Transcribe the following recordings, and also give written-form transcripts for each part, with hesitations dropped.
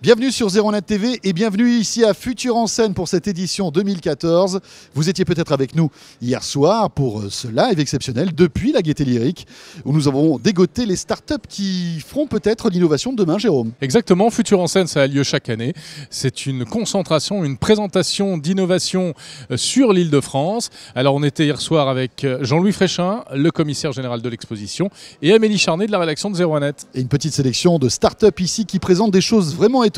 Bienvenue sur ZeroNet TV et bienvenue ici à Futur en scène pour cette édition 2014. Vous étiez peut-être avec nous hier soir pour ce live exceptionnel depuis la Gaîté Lyrique où nous avons dégoté les startups qui feront peut-être l'innovation de demain, Jérôme. Exactement, Futur en scène, ça a lieu chaque année. C'est une concentration, une présentation d'innovation sur l'Île-de-France. Alors on était hier soir avec Jean-Louis Fréchin, le commissaire général de l'exposition, et Amélie Charnet de la rédaction de ZeroNet. Et une petite sélection de startups ici qui présentent des choses vraiment étonnantes.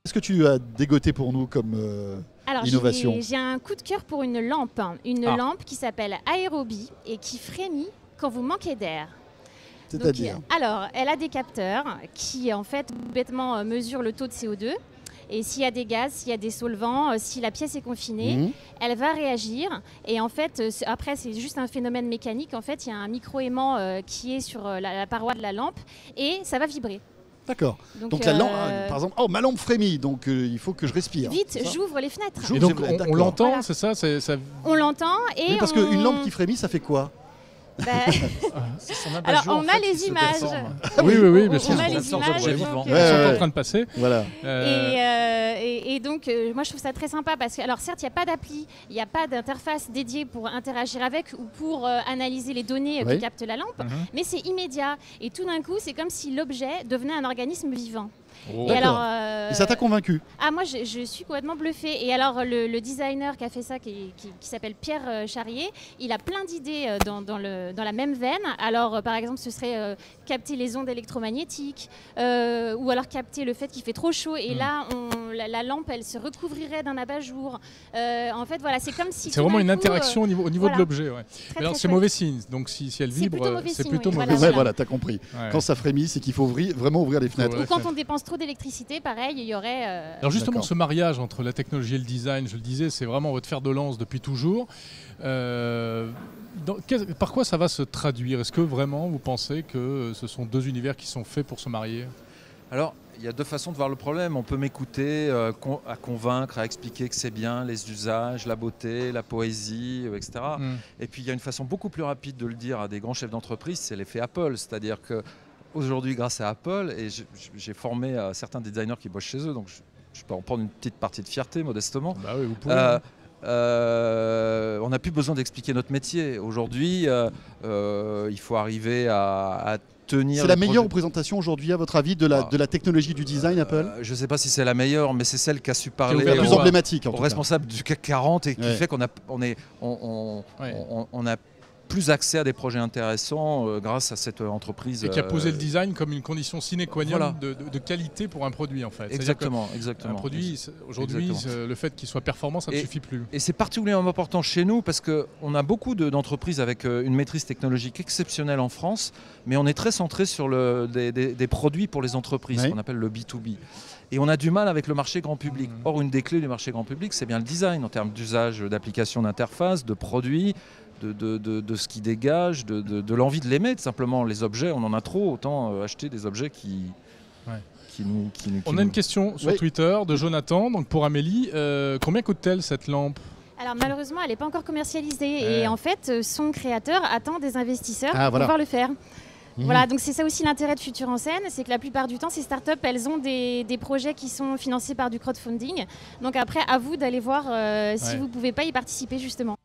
Qu'est-ce que tu as dégoté pour nous comme innovation ? J'ai un coup de cœur pour une lampe. Une lampe qui s'appelle Aérobie et qui frémit quand vous manquez d'air. C'est-à-dire ? Alors, elle a des capteurs qui, en fait, bêtement mesurent le taux de CO2. Et s'il y a des gaz, s'il y a des solvants, si la pièce est confinée, elle va réagir. Et en fait, après, c'est juste un phénomène mécanique. En fait, il y a un micro-aimant qui est sur la paroi de la lampe et ça va vibrer. D'accord. Donc la lampe, par exemple, oh, ma lampe frémit, donc il faut que je respire. Vite, j'ouvre les fenêtres. Et donc on l'entend, voilà. C'est ça, On l'entend et oui, parce qu'une lampe qui frémit, ça fait quoi ? Alors on a les images. Oui, bien sûr. On a les images. Ils sont en train de passer. Voilà. Et donc, moi, je trouve ça très sympa parce que, alors certes, il n'y a pas d'appli, il n'y a pas d'interface dédiée pour interagir avec ou pour analyser les données que capte la lampe, mais c'est immédiat. Et tout d'un coup, c'est comme si l'objet devenait un organisme vivant. Et, et ça t'a convaincu ? Ah, moi, je suis complètement bluffée. Et alors, le designer qui a fait ça, qui s'appelle Pierre Charrier, il a plein d'idées dans la même veine. Alors, par exemple, ce serait capter les ondes électromagnétiques ou alors capter le fait qu'il fait trop chaud. Et là, la lampe, elle se recouvrirait d'un abat-jour. En fait, voilà, c'est comme si... C'est vraiment une interaction au niveau de l'objet. Ouais. Alors, c'est mauvais signe. Donc, si elle vibre, c'est plutôt mauvais signe. Voilà, t'as compris. Ouais. Quand ça frémit, c'est qu'il faut vraiment ouvrir les fenêtres. Ou quand on dépense trop d'électricité, pareil, il y aurait... Alors justement, ce mariage entre la technologie et le design, je le disais, c'est vraiment votre fer de lance depuis toujours. Par quoi ça va se traduire ? Est-ce que vraiment vous pensez que ce sont deux univers qui sont faits pour se marier ? Alors, il y a deux façons de voir le problème. On peut m'écouter à convaincre, à expliquer que c'est bien, les usages, la beauté, la poésie, etc. Et puis, il y a une façon beaucoup plus rapide de le dire à des grands chefs d'entreprise, c'est l'effet Apple. C'est-à-dire que aujourd'hui, grâce à Apple, et j'ai formé certains designers qui bossent chez eux, donc je peux en prendre une petite partie de fierté, modestement. Bah oui, vous pouvez. On n'a plus besoin d'expliquer notre métier. Aujourd'hui, il faut arriver à tenir... C'est la meilleure représentation aujourd'hui, à votre avis, de la technologie du design Apple ? Je ne sais pas si c'est la meilleure, mais c'est celle qui a su parler la plus emblématique, aux responsables du CAC 40 et qui fait qu'on a plus accès à des projets intéressants grâce à cette entreprise. Et qui a posé le design comme une condition sine qua non de qualité pour un produit, en fait. Exactement. Un produit, aujourd'hui, le fait qu'il soit performant, ça ne suffit plus. Et c'est particulièrement important chez nous parce qu'on a beaucoup d'entreprises avec une maîtrise technologique exceptionnelle en France, mais on est très centré sur des produits pour les entreprises, qu'on appelle le B2B. Et on a du mal avec le marché grand public. Or, une des clés du marché grand public, c'est bien le design en termes d'usage, d'application d'interface, de produits, de ce qui dégage, de l'envie de l'aimer, tout simplement. Les objets, on en a trop, autant acheter des objets qui nous... On a une question sur Twitter de Jonathan, donc pour Amélie. Combien coûte-t-elle cette lampe ? Alors malheureusement, elle n'est pas encore commercialisée et en fait, son créateur attend des investisseurs pour pouvoir le faire. Voilà, donc c'est ça aussi l'intérêt de Futur en scène, c'est que la plupart du temps, ces startups, elles ont des projets qui sont financés par du crowdfunding. Donc après, à vous d'aller voir si vous ne pouvez pas y participer justement.